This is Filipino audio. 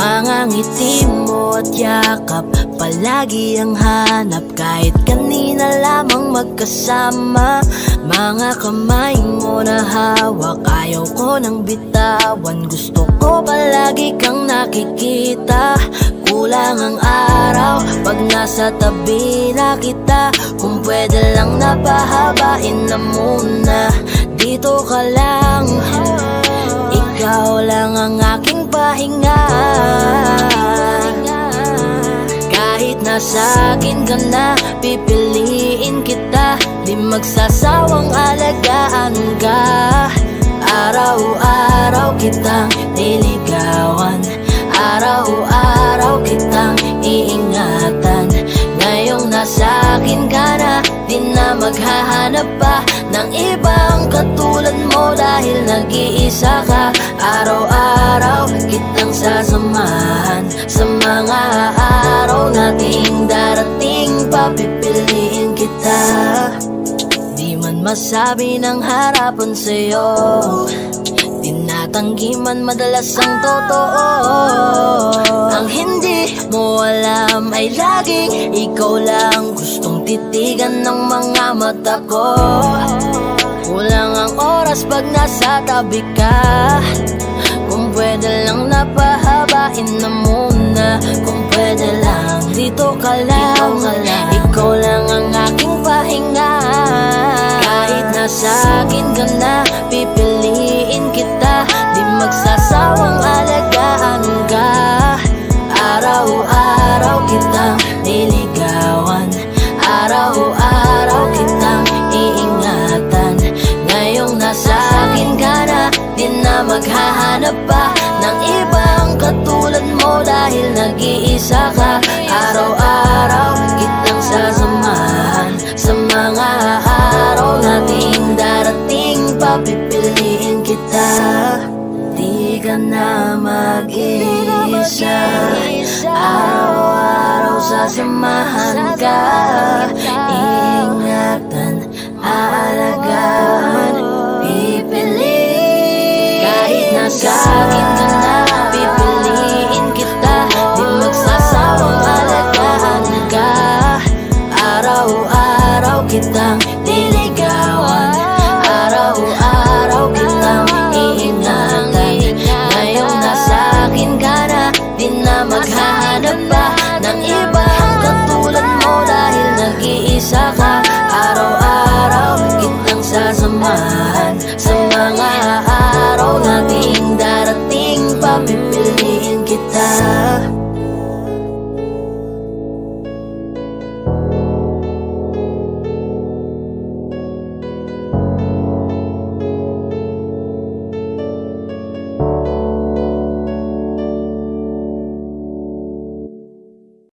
Mga ngiti mo at yakap, palagi ang hanap. Kahit kanina lamang magkasama. Mga kamay mo na hawak, ayaw ko nang bitawan. Gusto ko palagi kang nakikita. Kulang ang araw pag nasa tabi na kita. Kung pwede lang napahabain na muna. Dito ka lang, ikaw lang ang aking pahinga. Kahit nasa akin ka na, pipiliin kita. Di magsasawang alagaan ka. Araw-araw kitang niligawan, araw-araw kitang iingatan. Ngayong nasa akin ka na, di na maghahanap pa ng ibang katulad mo. Dahil nag-iisa ka, araw-araw kitang sasamahan. Sa mga araw nating darating, papipiliin kita. Di man masabi ng harapan sa'yo, tinatanggi man madalas ang totoo. Ang hindi mo alam ay laging ikaw lang gustong titigan ng mga mata ko. Kulang ang oras pag nasa tabi ka. Kung pwede lang napahabain na muna. Kung pwede lang dito ka lang, ikaw lang ang aking pahinga. Kahit nasa akin ka na, pipiliin kita. Di magsasawang alagaan ka. Araw-araw kitang niligawan, araw-araw kitang iingatan. Ngayong nasa akin ka na, di na maghahanap pa ng ibang katulad mo. Dahil nag-iisa ka, araw-araw kitang sasamahan. Sa mga araw nating darating, papipiliin kita. Di ka na mag-iisa, araw-araw sasamahan ka.